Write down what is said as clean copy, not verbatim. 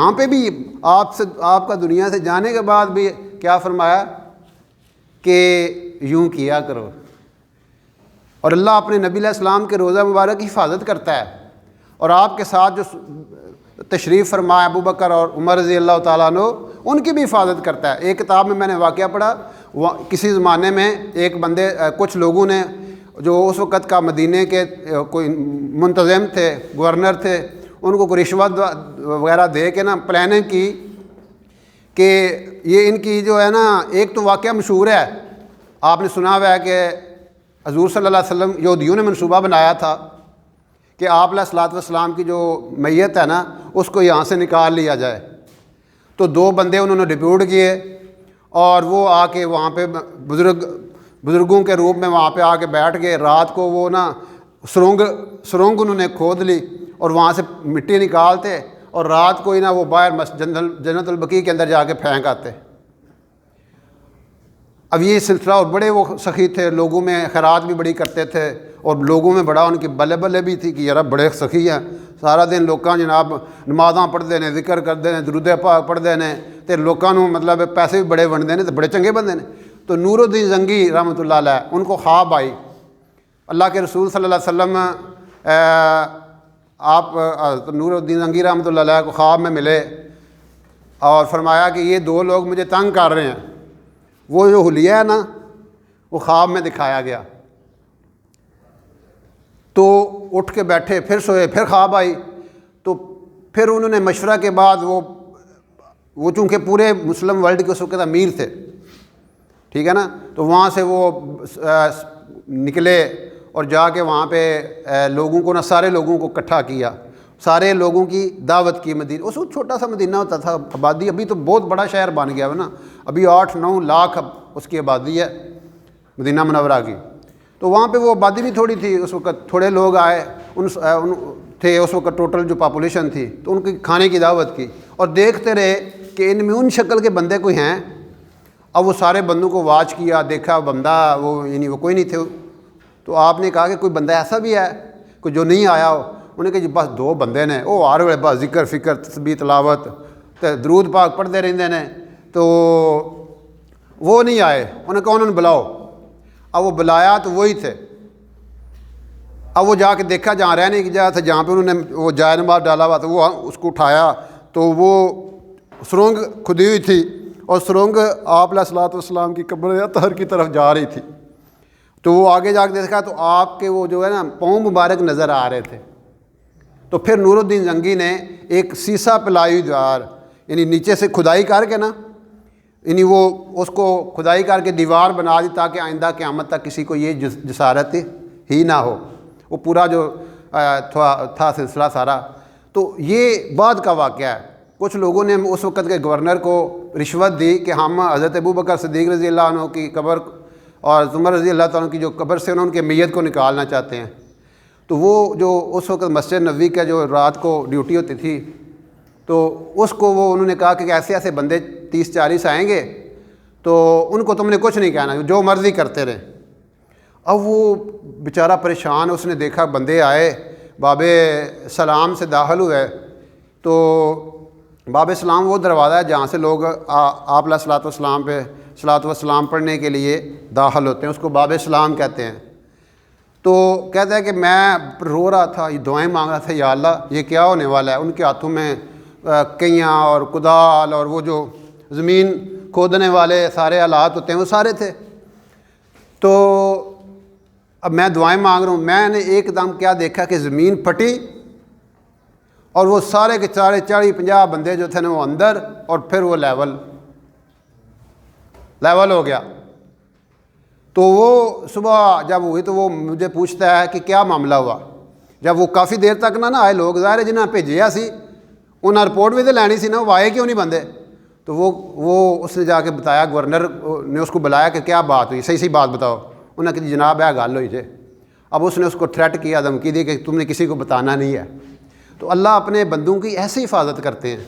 یہاں پہ بھی آپ کا دنیا سے جانے کے بعد بھی کیا فرمایا کہ یوں کیا کرو. اور اللہ اپنے نبی علیہ السلام کے روضہ مبارک کی حفاظت کرتا ہے، اور آپ کے ساتھ جو تشریف فرمایا ابو بکر اور عمر رضی اللہ تعالیٰ عنہ، ان کی بھی حفاظت کرتا ہے. ایک کتاب میں نے واقعہ پڑھا، کسی زمانے میں کچھ لوگوں نے جو اس وقت کا مدینے کے کوئی منتظم تھے، گورنر تھے، ان کو کوئی رشوت وغیرہ دے کے پلاننگ کی کہ یہ ان کی جو ہے ایک تو واقعہ مشہور ہے، آپ نے سنا ہوا ہے کہ حضور صلی اللہ علیہ وسلم یہودیوں نے منصوبہ بنایا تھا کہ آپ علیہ الصلوۃ والسلام کی جو میت ہے اس کو یہاں سے نکال لیا جائے. تو 2 بندے انہوں نے ڈپیوٹ کیے، اور وہ آ کے وہاں پہ بزرگوں کے روپ میں وہاں پہ آ کے بیٹھ گئے. رات کو وہ سرنگ انہوں نے کھود لی اور وہاں سے مٹی نکالتے، اور رات کو ہی وہ باہر جنت البقیع کے اندر جا کے پھینک آتے. اب یہ سلسلہ، اور بڑے وہ سخی تھے، لوگوں میں خیرات بھی بڑی کرتے تھے، اور لوگوں میں بڑا ان کی بلے بلے بھی تھی کہ یار بڑے سخی ہیں، سارا دن لوکاں جناب نمازاں پڑھتے ہیں، ذکر کرتے ہیں، درود پاک پڑھتے ہیں، تو لوکاں نوں مطلب پیسے بھی بڑے ونڈتے ہیں، تو بڑے چنگے بندے نے. تو نور الدین زنگی رحمۃ اللہ علیہ، ان کو خواب آئی، اللہ کے رسول صلی اللہ علیہ وسلم آپ نور الدین زنگی رحمۃ اللہ علیہ کو خواب میں ملے اور فرمایا کہ یہ 2 لوگ مجھے تنگ کر رہے ہیں. وہ جو حلیہ ہے وہ خواب میں دکھایا گیا. تو اٹھ کے بیٹھے، پھر سوئے، پھر خواب آئی. تو پھر انہوں نے مشورہ کے بعد وہ چونکہ پورے مسلم ورلڈ کے اس وقت امیر تھے، ٹھیک ہے نا، تو وہاں سے وہ نکلے اور جا کے وہاں پہ لوگوں کو سارے لوگوں کو اکٹھا کیا، سارے لوگوں کی دعوت کی. مدینہ اس وقت چھوٹا سا مدینہ ہوتا تھا، آبادی ابھی تو بہت بڑا شہر بن گیا ہے نا، ابھی 8-9 لاکھ اب اس کی آبادی ہے مدینہ منورہ کی. تو وہاں پہ وہ آبادی بھی تھوڑی تھی اس وقت، تھوڑے لوگ آئے ان تھے اس وقت، ٹوٹل جو پاپولیشن تھی، تو ان کی کھانے کی دعوت کی، اور دیکھتے رہے کہ ان میں ان شکل کے بندے کوئی ہیں. اب وہ سارے بندوں کو واچ کیا، دیکھا بندہ وہ کوئی نہیں تھے. تو آپ نے کہا کہ کوئی بندہ ایسا بھی ہے کوئی جو نہیں آیا ہو؟ انہوں نے کہا جی بس 2 بندے نے، وہ ہر ویلے بس ذکر فکر تسبیح تلاوت درود پاک پڑھتے رہتے ہیں، تو وہ نہیں آئے. انہوں نے کہا انہوں نے بلاؤ. اب وہ بلایا تو وہی تھے. اب وہ جا کے دیکھا جہاں رہنے کی جگہ تھا، جہاں پہ انہوں نے وہ جائے نماز ڈالا ہوا تھا، وہ اس کو اٹھایا تو وہ سرنگ کھدی ہوئی تھی، اور سرنگ آپ علیہ الصلوۃ والسلام کی قبر اطہر کی طرف جا رہی تھی. تو وہ آگے جا کے دیکھا تو آپ کے وہ جو ہے پاؤں مبارک نظر آ رہے تھے. تو پھر نور الدین زنگی نے ایک سیسا پلائی دیوار، یعنی نیچے سے کھدائی کر کے یعنی وہ اس کو کھدائی کر کے دیوار بنا دی تاکہ آئندہ قیامت تک کسی کو یہ جسارت ہی نہ ہو. وہ پورا جو تھا سلسلہ سارا. تو یہ بعد کا واقعہ ہے. کچھ لوگوں نے اس وقت کے گورنر کو رشوت دی کہ ہم حضرت ابو بکر صدیق رضی اللہ عنہ کی قبر اور عمر رضی اللہ تعالیٰ عنہ کی جو قبر سے ان کے میت کو نکالنا چاہتے ہیں. تو وہ جو اس وقت مسجد نبوی کا جو رات کو ڈیوٹی ہوتی تھی، تو اس کو انہوں نے کہا کہ ایسے ایسے بندے 30-40 آئیں گے، تو ان کو تم نے کچھ نہیں کہنا، جو مرضی کرتے رہے. اب وہ بیچارہ پریشان، اس نے دیکھا بندے آئے، باب سلام سے داخل ہوئے. تو باب سلام وہ دروازہ ہے جہاں سے لوگ آپ علیہ الصلوۃ والسلام پہ صلوۃ والسلام پڑھنے کے لیے داخل ہوتے ہیں، اس کو باب سلام کہتے ہیں. تو کہتا ہے کہ میں رو رہا تھا، یہ دعائیں مانگ رہا تھا، یا اللہ یہ کیا ہونے والا ہے. ان کے ہاتھوں میں کیاں اور کدال اور وہ جو زمین کھودنے والے سارے آلات ہوتے ہیں وہ سارے تھے. تو اب میں دعائیں مانگ رہا ہوں، میں نے ایک دم کیا دیکھا کہ زمین پھٹی، اور وہ سارے کے سارے 40-50 بندے جو تھے وہ اندر، اور پھر وہ لیول ہو گیا. تو وہ صبح جب ہوئی تو وہ مجھے پوچھتا ہے کہ کیا معاملہ ہوا. جب وہ کافی دیر تک نہ آئے لوگ، ظاہر ہے جنہیں بھیجیا سی انہیں رپورٹ بھی تو لینی سی نا، وہ آئے کیوں نہیں بندے. تو وہ اس نے جا کے بتایا، گورنر نے اس کو بلایا کہ کیا بات ہوئی، صحیح بات بتاؤ. انہوں نے کہا جناب ہے گل ہوئی جے. اب اس نے اس کو تھریٹ کیا، دھمکی دی کہ تم نے کسی کو بتانا نہیں ہے. تو اللہ اپنے بندوں کی ایسے حفاظت کرتے ہیں.